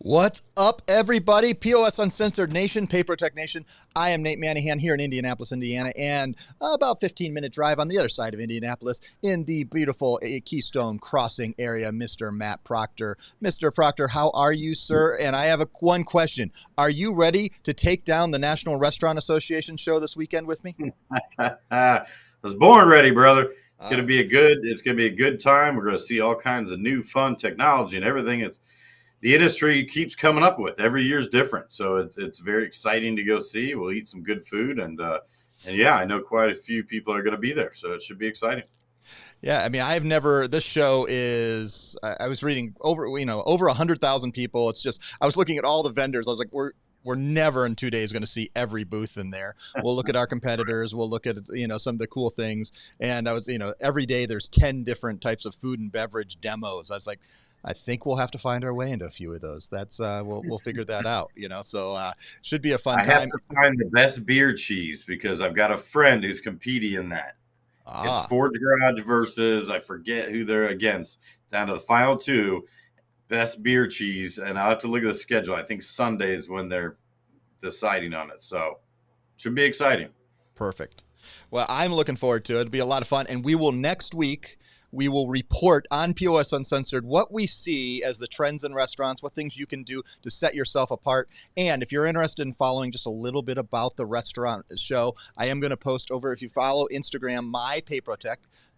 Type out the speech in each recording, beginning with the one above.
What's up, everybody? POS Uncensored Nation, PayProTec Nation. I am Nate Manahan here in Indianapolis, Indiana, and about 15-minute drive on the other side of Indianapolis in the beautiful Keystone Crossing area, Mr. Matt Proctor. Mr. Proctor, how are you, sir? And I have one question. Are you ready to take down the National Restaurant Association show this weekend with me? I was born ready, brother. It's gonna be a good time. We're gonna see all kinds of new fun technology and everything. The industry keeps coming up with. Every year is different, so it's very exciting to go see. We'll eat some good food, and yeah, I know quite a few people are going to be there, so it should be exciting. Yeah, I mean, this show is, I was reading over 100,000 people. It's just, I was looking at all the vendors. I was like, we're never in 2 days going to see every booth in there. We'll look at our competitors. We'll look at, some of the cool things. And I was, every day there's 10 different types of food and beverage demos. I was like, I think we'll have to find our way into a few of those. That's we'll figure that out, So should be a fun time. I have to find the best beer cheese because I've got a friend who's competing in that. It's Ford Garage versus, I forget who they're against, down to the final two. Best beer cheese, and I'll have to look at the schedule. I think Sunday is when they're deciding on it, so should be exciting. Perfect. Well, I'm looking forward to it. It'll be a lot of fun, and next week we will report on POS Uncensored what we see as the trends in restaurants, what things you can do to set yourself apart. And if you're interested in following just a little bit about the restaurant show, I am going to post over, if you follow Instagram,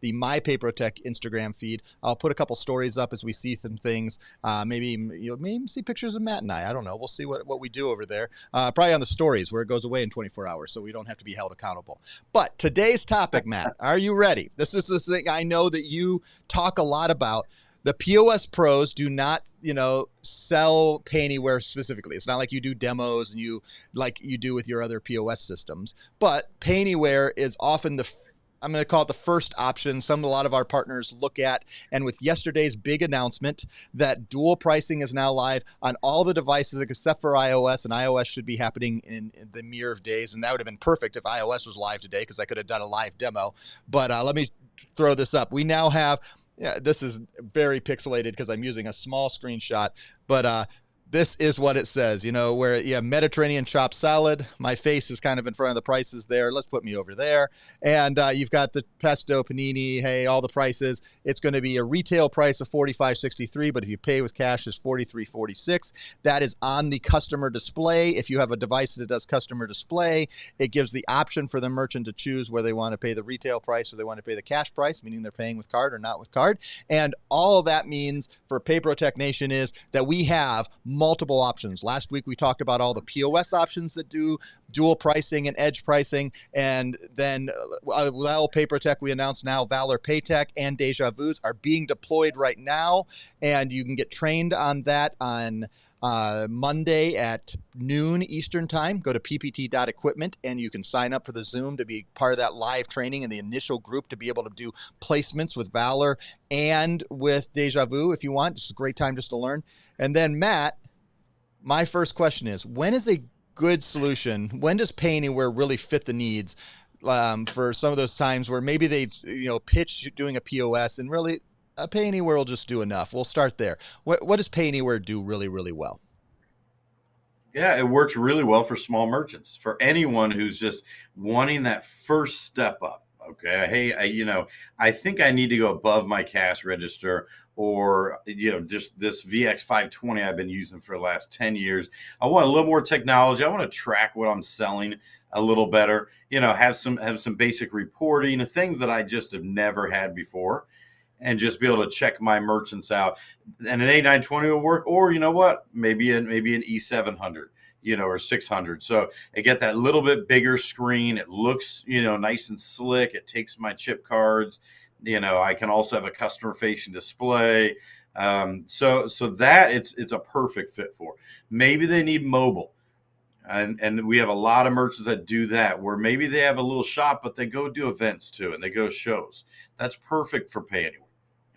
the My PayProTec Instagram feed. I'll put a couple stories up as we see some things. Maybe see pictures of Matt and I. I don't know. We'll see what we do over there. Probably on the stories where it goes away in 24 hours, so we don't have to be held accountable. But today's topic, Matt, are you ready? This is the thing I know that you talk a lot about. The POS pros do not, sell PayAnywhere specifically. It's not like you do demos and you do with your other POS systems. But PayAnywhere is often I'm going to call it the first option a lot of our partners look at. And with yesterday's big announcement that dual pricing is now live on all the devices except for iOS, and iOS should be happening in the mere of days. And that would have been perfect if iOS was live today because I could have done a live demo. But let me throw this up. We now have, this is very pixelated because I'm using a small screenshot, but this is what it says, where you have Mediterranean chopped salad. My face is kind of in front of the prices there. Let's put me over there. And you've got the pesto, panini, hey, all the prices. It's going to be a retail price of $45.63, but if you pay with cash, it's $43.46. That is on the customer display. If you have a device that does customer display, it gives the option for the merchant to choose whether they want to pay the retail price or they want to pay the cash price, meaning they're paying with card or not with card. And all of that means for PayProTec Nation is that we have multiple options. Last week, we talked about all the POS options that do dual pricing and edge pricing. And then well, PayProTec, we announced now Valor PayTech and Deja Vu's are being deployed right now. And you can get trained on that on Monday at noon Eastern time. Go to ppt.equipment and you can sign up for the Zoom to be part of that live training in the initial group to be able to do placements with Valor and with Deja Vu if you want. It's a great time just to learn. And then Matt, my first question is, when is a good solution? When does PayAnywhere really fit the needs for some of those times where maybe they pitch doing a POS and really PayAnywhere will just do enough? We'll start there. What does PayAnywhere do really, really well? Yeah, it works really well for small merchants, for anyone who's just wanting that first step up. Okay, hey, I think I need to go above my cash register, or just this VX520 I've been using for the last 10 years. I want a little more technology. I want to track what I'm selling a little better. Have some basic reporting, things that I just have never had before, and just be able to check my merchants out. And an A920 will work, or maybe an E700, or 600. So I get that little bit bigger screen. It looks, nice and slick. It takes my chip cards. I can also have a customer facing display. So that it's a perfect fit for. Maybe they need mobile. And we have a lot of merchants that do that, where maybe they have a little shop, but they go do events too, and they go shows. That's perfect for PayAnywhere.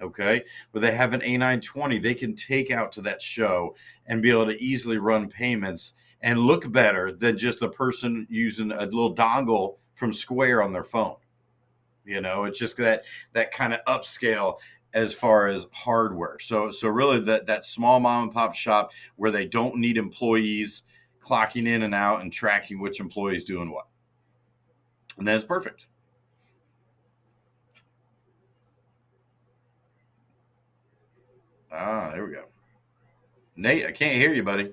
Okay, where they have an A920, they can take out to that show and be able to easily run payments and look better than just the person using a little dongle from Square on their phone. It's just that kind of upscale as far as hardware. So really that small mom and pop shop where they don't need employees clocking in and out and tracking which employee's doing what. And then it's perfect. There we go. Nate, I can't hear you, buddy.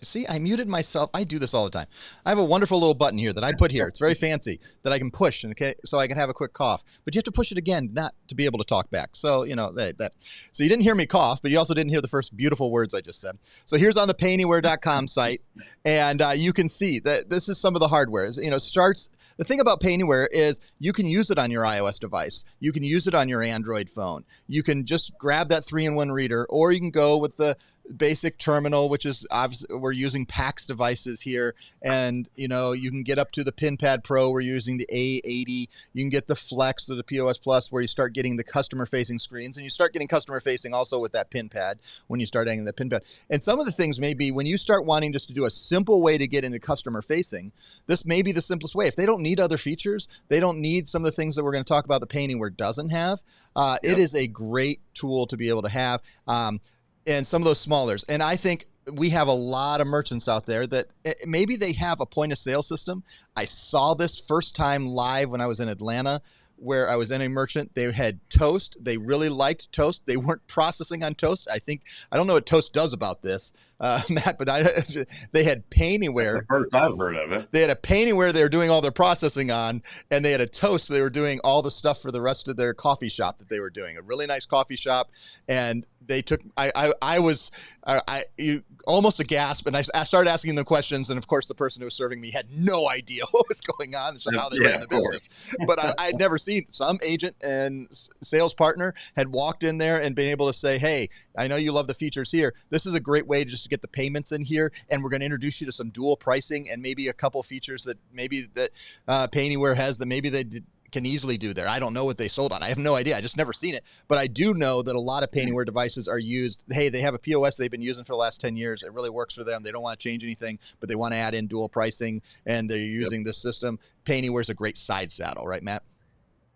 See, I muted myself. I do this all the time. I have a wonderful little button here that I put here. It's very fancy that I can push, so I can have a quick cough. But you have to push it again, not to be able to talk back. So, that. So you didn't hear me cough, but you also didn't hear the first beautiful words I just said. So here's on the PayAnywhere.com site, and you can see that this is some of the hardware. The thing about PayAnywhere is you can use it on your iOS device. You can use it on your Android phone. You can just grab that 3-in-1 reader, or you can go with the basic terminal, which is obviously we're using PAX devices here, and you can get up to the PinPad Pro. We're using the A80. You can get the Flex or the POS Plus, where you start getting the customer-facing screens, and you start getting customer-facing also with that PinPad when you start adding the PinPad. And some of the things may be when you start wanting just to do a simple way to get into customer-facing, this may be the simplest way. If they don't need other features, they don't need some of the things that we're going to talk about that PayAnywhere doesn't have. It is a great tool to be able to have. And some of those smallers. And I think we have a lot of merchants out there that maybe they have a point of sale system. I saw this first time live when I was in Atlanta, where I was in a merchant. They had Toast. They really liked Toast. They weren't processing on Toast. I don't know what Toast does about this, Matt, but they had PayAnywhere. That's the first I've heard of it. They had a PayAnywhere they were doing all their processing on, and they had a Toast. They were doing all the stuff for the rest of their coffee shop that they were doing. A really nice coffee shop, and they took. I was almost a gasp, and I started asking them questions, and of course the person who was serving me had no idea what was going on and how they ran the business. But I'd never seen some agent and sales partner had walked in there and been able to say, hey, I know you love the features here. This is a great way to just get the payments in here, and we're going to introduce you to some dual pricing and maybe a couple features that PayAnywhere has that maybe they can easily do there. I don't know what they sold on. I have no idea. I just never seen it. But I do know that a lot of PayAnywhere devices are used. Hey, they have a POS they've been using for the last 10 years. It really works for them. They don't want to change anything, but they want to add in dual pricing, and they're using this system. PayAnywhere is a great side saddle, right, Matt?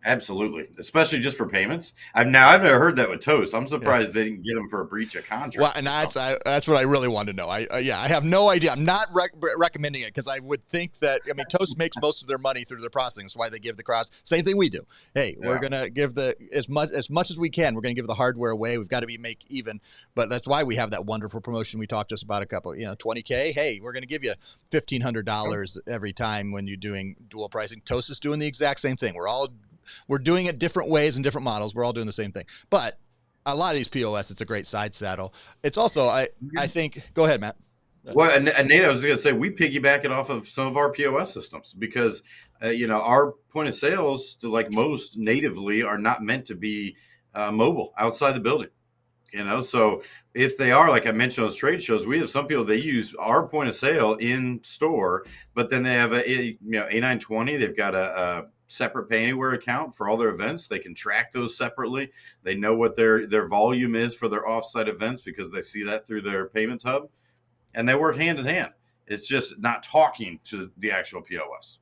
Absolutely, especially just for payments. I've never heard that with Toast. I'm Yeah. surprised they didn't get them for a breach of Well, contract and or something. that's what I really wanted to know. Yeah, I have no idea. I'm not recommending it because I would think that, I mean, Toast makes most of their money through their processing. That's why they give the cross. Same thing we do. Hey, we're Yeah. gonna give the as much as we can. We're gonna give the hardware away. We've got to make even. But that's why we have that wonderful promotion we talked just about a couple. $20K. Hey, we're gonna give you $1,500 every time when you're doing dual pricing. Toast is doing the exact same thing. We're doing it different ways and different models. We're all doing the same thing. But a lot of these POS, it's a great side saddle. It's also, I think, go ahead, Matt. Well, and Nate, I was going to say we piggyback it off of some of our POS systems because our point of sales, like most natively, are not meant to be mobile outside the building. So if they are, like I mentioned on those trade shows, we have some people, they use our point of sale in store, but then they have A920. They've got a separate PayAnywhere account for all their events. They can track those separately. They know what their volume is for their offsite events because they see that through their payments hub, and they work hand in hand. It's just not talking to the actual POS,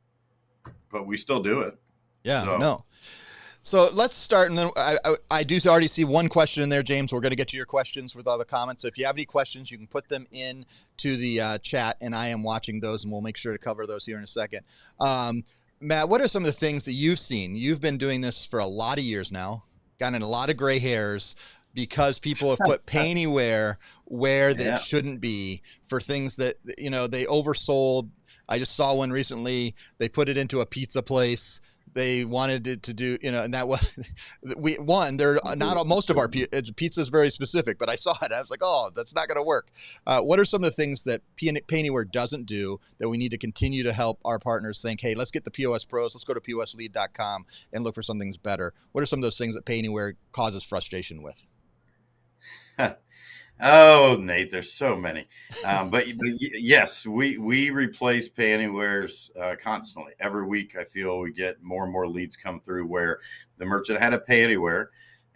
but we still do it. Yeah, So. no. So let's start, and then I do already see one question in there, James. We're going to get to your questions with all the comments. So if you have any questions, you can put them in to the chat, and I am watching those, and we'll make sure to cover those here in a second. Matt, what are some of the things that you've seen? You've been doing this for a lot of years now, gotten a lot of gray hairs because people have put PayAnywhere where that shouldn't be for things that, they oversold. I just saw one recently. They put it into a pizza place. They wanted it to do, and that was, they're not, most of our pizza is very specific, but I saw it. I was like, oh, that's not going to work. What are some of the things that PayAnywhere doesn't do that we need to continue to help our partners think, hey, let's get the POS pros, let's go to POSlead.com and look for something that's better. What are some of those things that PayAnywhere causes frustration with? Oh, Nate, there's so many. But yes, we replace PayAnywhere's constantly. Every week, I feel we get more and more leads come through where the merchant had a PayAnywhere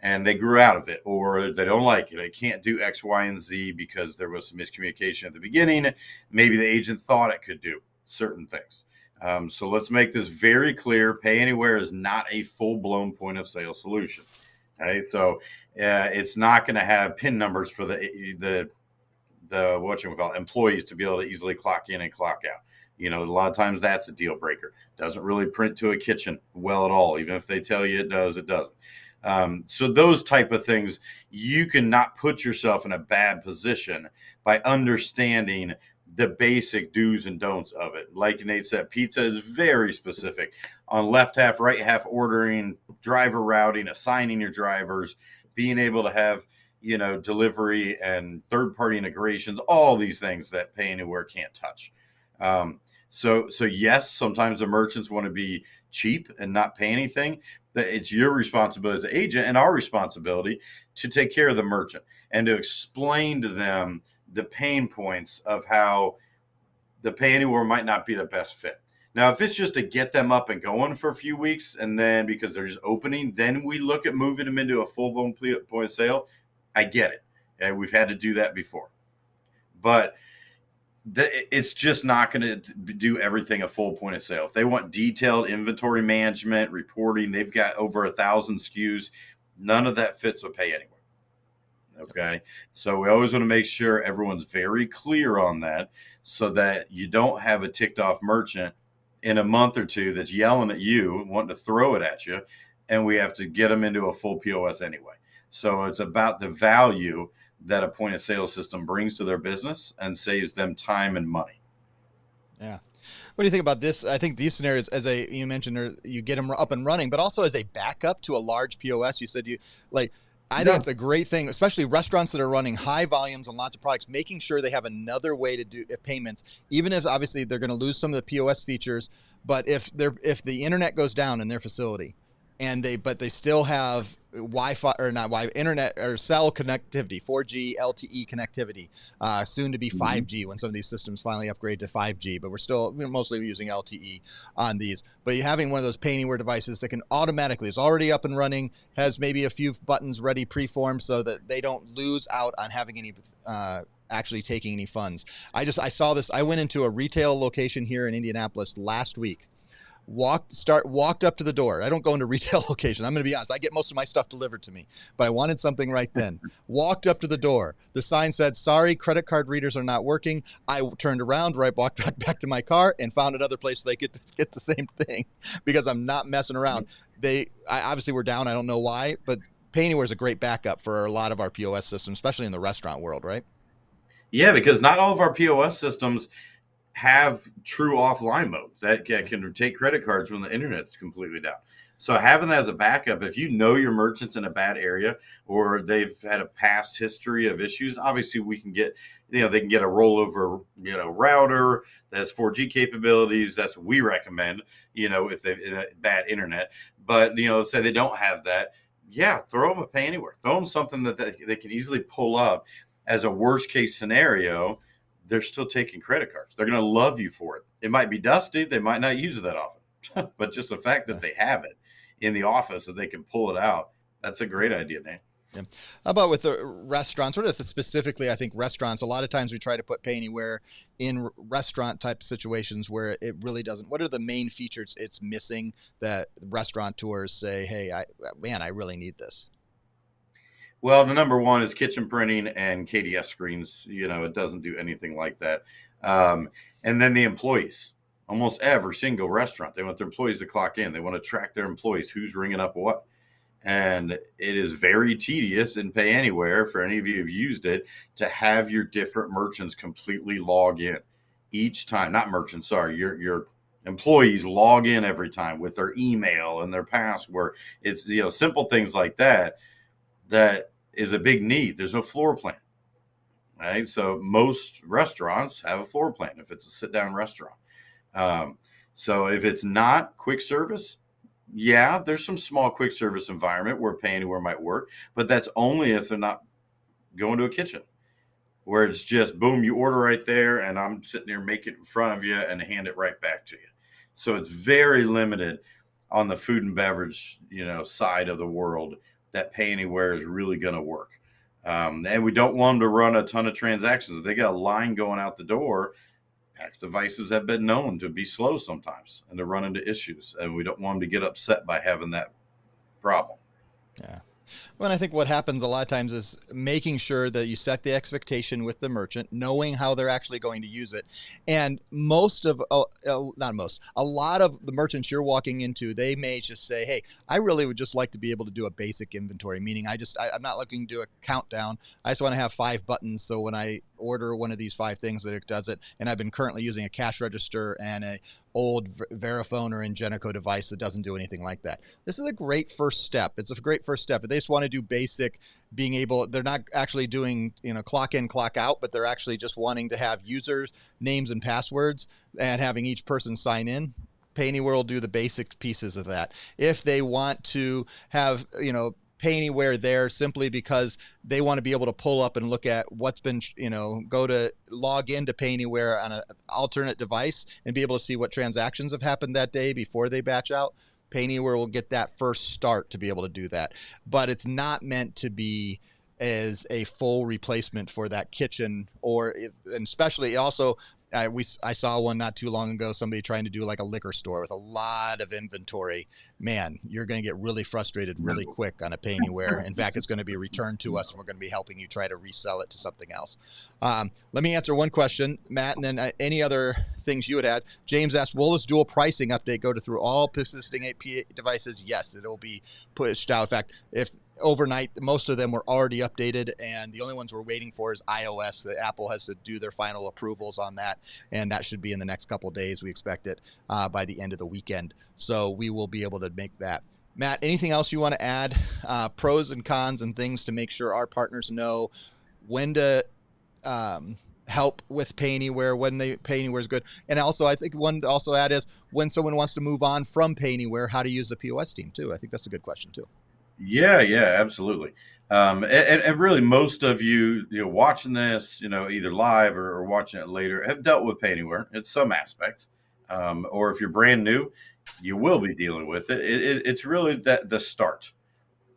and they grew out of it, or they don't like it. They can't do X, Y, and Z because there was some miscommunication at the beginning. Maybe the agent thought it could do certain things. So let's make this very clear. PayAnywhere is not a full-blown point of sale solution. Okay, so it's not going to have PIN numbers for the employees to be able to easily clock in and clock out. A lot of times that's a deal breaker. Doesn't really print to a kitchen well at all. Even if they tell you it does, it doesn't. So those type of things, you cannot put yourself in a bad position by understanding the basic do's and don'ts of it. Like Nate said, pizza is very specific on left half, right half ordering, driver routing, assigning your drivers, being able to have, delivery and third-party integrations, all these things that PayAnywhere can't touch. So yes, sometimes the merchants want to be cheap and not pay anything. It's your responsibility as an agent and our responsibility to take care of the merchant and to explain to them the pain points of how the PayAnywhere might not be the best fit. Now, if it's just to get them up and going for a few weeks, and then because they're just opening, then we look at moving them into a full-blown point of sale. I get it. And we've had to do that before. But it's just not going to do everything a full point of sale. If they want detailed inventory management, reporting, they've got over 1,000 SKUs. None of that fits with PayAnywhere. Okay. So we always want to make sure everyone's very clear on that so that you don't have a ticked off merchant in a month or two that's yelling at you and wanting to throw it at you. And we have to get them into a full POS anyway. So it's about the value that a point of sale system brings to their business and saves them time and money. Yeah. What do you think about this? I think these scenarios, you mentioned, you get them up and running, but also as a backup to a large POS. You said I think it's a great thing, especially restaurants that are running high volumes and lots of products, making sure they have another way to do payments, even if obviously they're going to lose some of the POS features. But if the internet goes down in their facility but they still have Wi-Fi or not Wi-Fi, internet or cell connectivity, 4G LTE connectivity, soon to be 5G when some of these systems finally upgrade to 5G, but we're still mostly using LTE on these. But you're having one of those PayAnywhere devices that can automatically, it's already up and running, has maybe a few buttons ready preformed so that they don't lose out on having any actually taking any funds. I saw this. I went into a retail location here in Indianapolis last week. walked up to the door. I don't go into retail location. I'm going to be honest. I get most of my stuff delivered to me, but I wanted something right then. Walked up to the door. The sign said, "Sorry, credit card readers are not working." I turned around, walked back to my car, and found another place they get the same thing because I'm not messing around. I obviously were down. I don't know why, but PayAnywhere is a great backup for a lot of our POS systems, especially in the restaurant world, right? Yeah, because not all of our POS systems have true offline mode that can take credit cards when the internet's completely down. So having that as a backup, if you know your merchant's in a bad area or they've had a past history of issues, obviously we can get, they can get a rollover, router that has 4G capabilities. That's what we recommend, if they've bad internet. But, let's say they don't have that. Yeah, throw them a PayAnywhere. Throw them something that they can easily pull up as a worst case scenario. They're still taking credit cards. They're going to love you for it. It might be dusty. They might not use it that often, but just the fact that they have it in the office that they can pull it out, that's a great idea, Dan. Yeah. How about with the restaurants? What is specifically, I think restaurants, a lot of times we try to put PayAnywhere in restaurant type situations where it really doesn't. What are the main features it's missing that restaurateurs say, hey, I really need this? Well, the number one is kitchen printing and KDS screens. It doesn't do anything like that. And then the employees. Almost every single restaurant, they want their employees to clock in. They want to track their employees, who's ringing up what. And it is very tedious in PayAnywhere, for any of you who've used it, to have your different merchants completely log in each time. Not merchants, sorry, your employees log in every time with their email and their password. It's simple things like that is a big need. There's no floor plan, right? So most restaurants have a floor plan if it's a sit-down restaurant. So if it's not quick service, yeah, there's some small quick service environment where PayAnywhere might work, but that's only if they're not going to a kitchen where it's just boom, you order right there and I'm sitting there making it in front of you and hand it right back to you. So it's very limited on the food and beverage, side of the world that PayAnywhere is really going to work. And we don't want them to run a ton of transactions. If they got a line going out the door, PAX devices have been known to be slow sometimes and to run into issues. And we don't want them to get upset by having that problem. Yeah. Well, I think what happens a lot of times is making sure that you set the expectation with the merchant, knowing how they're actually going to use it. And a lot of the merchants you're walking into, they may just say, hey, I really would just like to be able to do a basic inventory, meaning I'm not looking to do a countdown. I just want to have 5 buttons. So when I order one of these 5 things that it does it, and I've been currently using a cash register and a old Verifone or Ingenico device that doesn't do anything like that. This is a great first step. It's a great first step. If they just want to do basic, they're not actually doing, clock in, clock out, but they're actually just wanting to have users, names and passwords and having each person sign in. PayAnywhere will do the basic pieces of that. If they want to have, PayAnywhere there simply because they want to be able to pull up and look at what's been, go to log into PayAnywhere on an alternate device and be able to see what transactions have happened that day before they batch out. PayAnywhere will get that first start to be able to do that. But it's not meant to be as a full replacement for that kitchen, and especially also, I saw one not too long ago, somebody trying to do like a liquor store with a lot of inventory. Man, you're going to get really frustrated really quick on a PayAnywhere. In fact, it's going to be returned to us and we're going to be helping you try to resell it to something else. Let me answer one question, Matt, and then any other things you would add. James asked, will this dual pricing update go through all persisting AP devices? Yes, it'll be pushed out. In fact, if overnight, most of them were already updated, and the only ones we're waiting for is iOS. Apple has to do their final approvals on that, and that should be in the next couple of days. We expect it by the end of the weekend. So we will be able to make that. Matt, anything else you want to add? Pros and cons and things to make sure our partners know when to help with PayAnywhere, when PayAnywhere is good. And also, I think one to also add is when someone wants to move on from PayAnywhere, how to use the POS team too. I think that's a good question too. Yeah, absolutely. And really, most of you, watching this, either live or watching it later, have dealt with PayAnywhere in some aspect. Or if you're brand new, you will be dealing with it. It's really the start.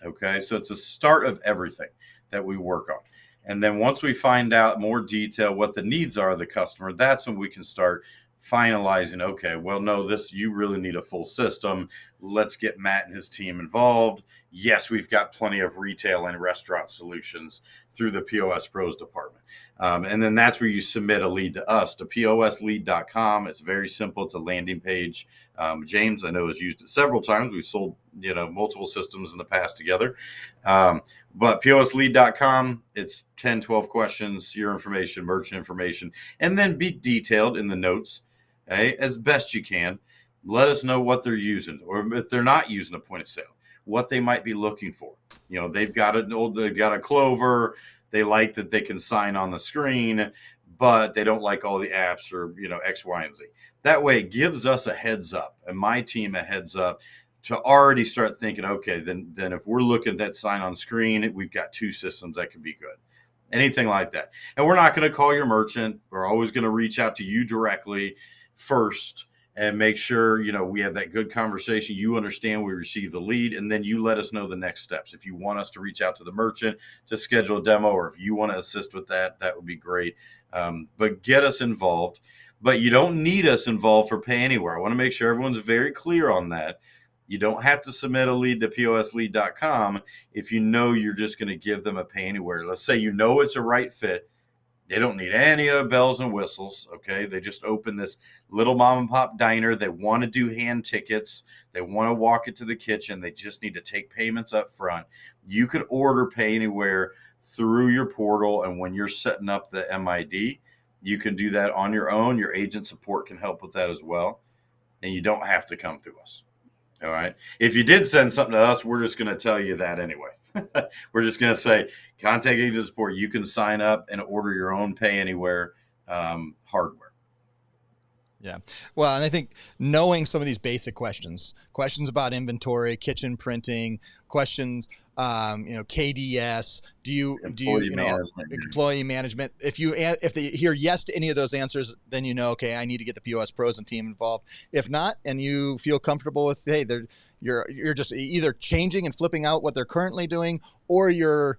Okay, so it's a start of everything that we work on. And then once we find out more detail what the needs are of the customer, that's when we can start finalizing, okay, well, no, you really need a full system. Let's get Matt and his team involved. Yes, we've got plenty of retail and restaurant solutions through the POS Pros department. And then that's where you submit a lead to us, to POSlead.com. It's very simple. It's a landing page. James, I know, has used it several times. We've sold, multiple systems in the past together. But POSlead.com, it's 10, 12 questions, your information, merchant information, and then be detailed in the notes, as best you can. Let us know what they're using, or if they're not using a point of sale, what they might be looking for. They've got a Clover. They like that they can sign on the screen, but they don't like all the apps or, X, Y, and Z. That way it gives us a heads up, and my team a heads up to already start thinking, okay, then if we're looking at that sign on screen, we've got 2 systems that could be good. Anything like that. And we're not going to call your merchant. We're always going to reach out to you directly first and make sure, we have that good conversation. You understand we receive the lead, and then you let us know the next steps. If you want us to reach out to the merchant to schedule a demo, or if you want to assist with that would be great. But get us involved. But you don't need us involved for PayAnywhere. I want to make sure everyone's very clear on that. You don't have to submit a lead to POSlead.com if you're just going to give them a PayAnywhere. Let's say it's a right fit. They don't need any of bells and whistles, okay? They just open this little mom and pop diner. They want to do hand tickets. They want to walk it to the kitchen. They just need to take payments up front. You could order PayAnywhere through your portal, and when you're setting up the MID, you can do that on your own. Your agent support can help with that as well, and you don't have to come through us. All right. If you did send something to us, we're just going to tell you that anyway. We're just going to say, contact agent support. You can sign up and order your own PayAnywhere hardware. Yeah. Well, and I think knowing some of these basic questions about inventory, kitchen printing, questions, KDS, employee management. If they hear yes to any of those answers, then okay, I need to get the POS Pros and team involved. If not, and you feel comfortable with, hey, you're just either changing and flipping out what they're currently doing, or you're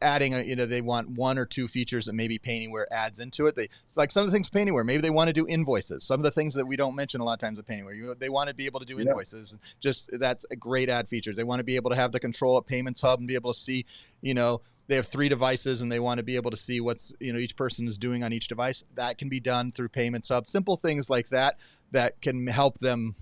adding they want 1 or 2 features that maybe PayAnywhere adds into it. Like some of the things PayAnywhere, maybe they want to do invoices. Some of the things that we don't mention a lot of times with PayAnywhere, they want to be able to do invoices. Just that's a great add feature. They want to be able to have the control at Payments Hub and be able to see, they have 3 devices and they want to be able to see what's, each person is doing on each device. That can be done through Payments Hub. Simple things like that can help them,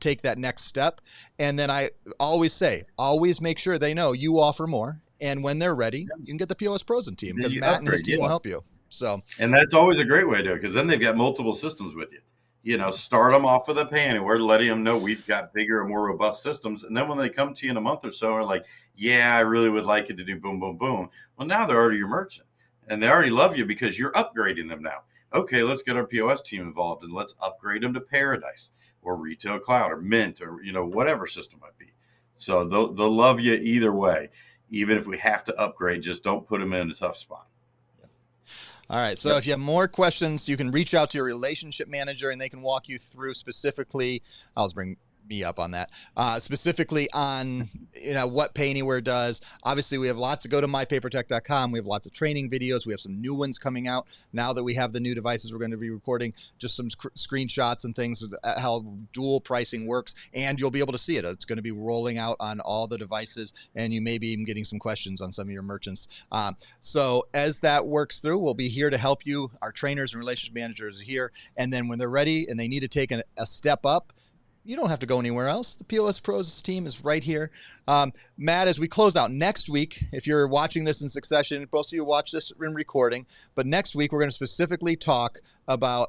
take that next step. And then I always say, always make sure they know you offer more. And when they're ready, you can get the POS Pros and team, because Matt and his team will help you. So, and that's always a great way to do it, because then they've got multiple systems with you. Start them off with a PayAnywhere, letting them know we've got bigger and more robust systems. And then when they come to you in a month or so, are like, yeah, I really would like it to do boom, boom, boom. Well, now they're already your merchant, and they already love you because you're upgrading them now. Okay, let's get our POS team involved, and let's upgrade them to Paradise or Retail Cloud or Mint or, whatever system might be. So they'll love you either way. Even if we have to upgrade, just don't put them in a tough spot. All right. So if you have more questions, you can reach out to your relationship manager and they can walk you through specifically. I'll bring me up on that, specifically on, what PayAnywhere does. Obviously, we have lots to go to myPayProTec.com. We have lots of training videos. We have some new ones coming out now that we have the new devices. We're going to be recording just some screenshots and things, how dual pricing works, and you'll be able to see it. It's going to be rolling out on all the devices, and you may be even getting some questions on some of your merchants. So as that works through, we'll be here to help you. Our trainers and relationship managers are here, and then when they're ready and they need to take a step up, you don't have to go anywhere else. The POS Pros team is right here. Matt, as we close out next week, if you're watching this in succession, most of you watch this in recording, but next week we're going to specifically talk about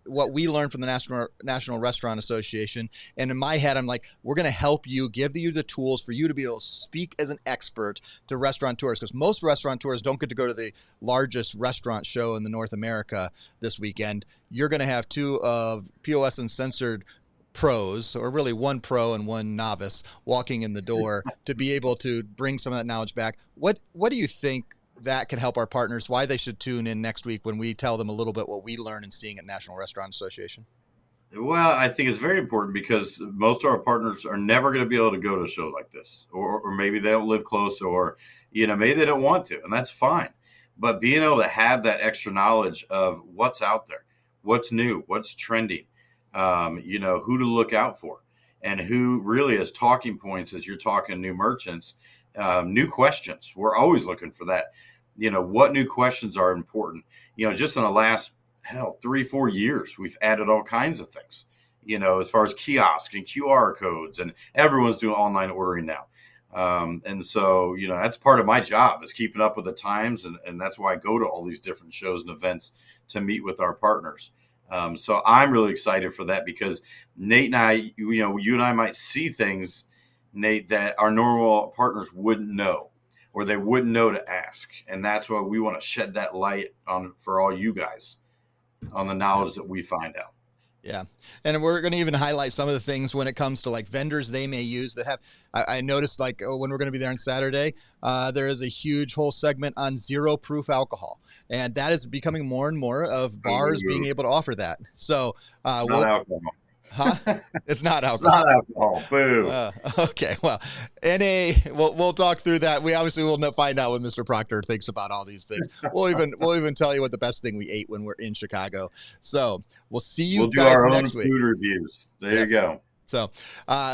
what we learned from the National Restaurant Association. And in my head, I'm like, we're going to help you, give you the tools for you to be able to speak as an expert to restaurateurs, because most restaurateurs don't get to go to the largest restaurant show in the North America this weekend. You're going to have 2 of POS Uncensored pros, or really 1 pro and 1 novice, walking in the door to be able to bring some of that knowledge back. What do you think that can help our partners, why they should tune in next week when we tell them a little bit what we learn and seeing at National Restaurant Association? Well, I think it's very important, because most of our partners are never going to be able to go to a show like this, or maybe they don't live close, or, maybe they don't want to, and that's fine. But being able to have that extra knowledge of what's out there, what's new, what's trending, who to look out for, and who really is talking points as you're talking new merchants, new questions. We're always looking for that. What new questions are important. Just in the last 3-4 years, we've added all kinds of things. As far as kiosk and QR codes, and everyone's doing online ordering now. And so, that's part of my job, is keeping up with the times. And that's why I go to all these different shows and events to meet with our partners. So I'm really excited for that, because Nate and I, you and I might see things, Nate, that our normal partners wouldn't know, or they wouldn't know to ask. And that's why we want to shed that light on for all you guys on the knowledge that we find out. Yeah. And we're going to even highlight some of the things when it comes to like vendors they may use that have, I noticed like when we're going to be there on Saturday, there is a huge whole segment on 0 proof alcohol. And that is becoming more and more of bars being able to offer that. So not alcohol. Huh? It's not alcohol. It's not alcohol. Boo. Okay. Well, we'll talk through that. We obviously will find out what Mr. Proctor thinks about all these things. We'll even tell you what the best thing we ate when we're in Chicago. So we'll see you guys next week. We'll do our own food reviews. There you go. So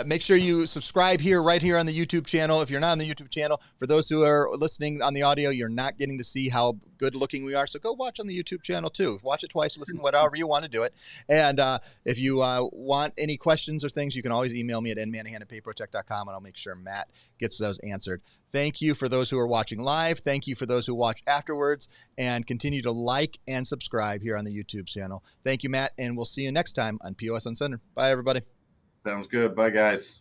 make sure you subscribe right here on the YouTube channel. If you're not on the YouTube channel, for those who are listening on the audio, you're not getting to see how good looking we are. So go watch on the YouTube channel too. Watch it twice, listen, whatever you want to do it. And if you want any questions or things, you can always email me at nmanahan@payprotec.com, and I'll make sure Matt gets those answered. Thank you for those who are watching live. Thank you for those who watch afterwards, and continue to like and subscribe here on the YouTube channel. Thank you, Matt, and we'll see you next time on POS Uncensored. Bye, everybody. Sounds good. Bye, guys.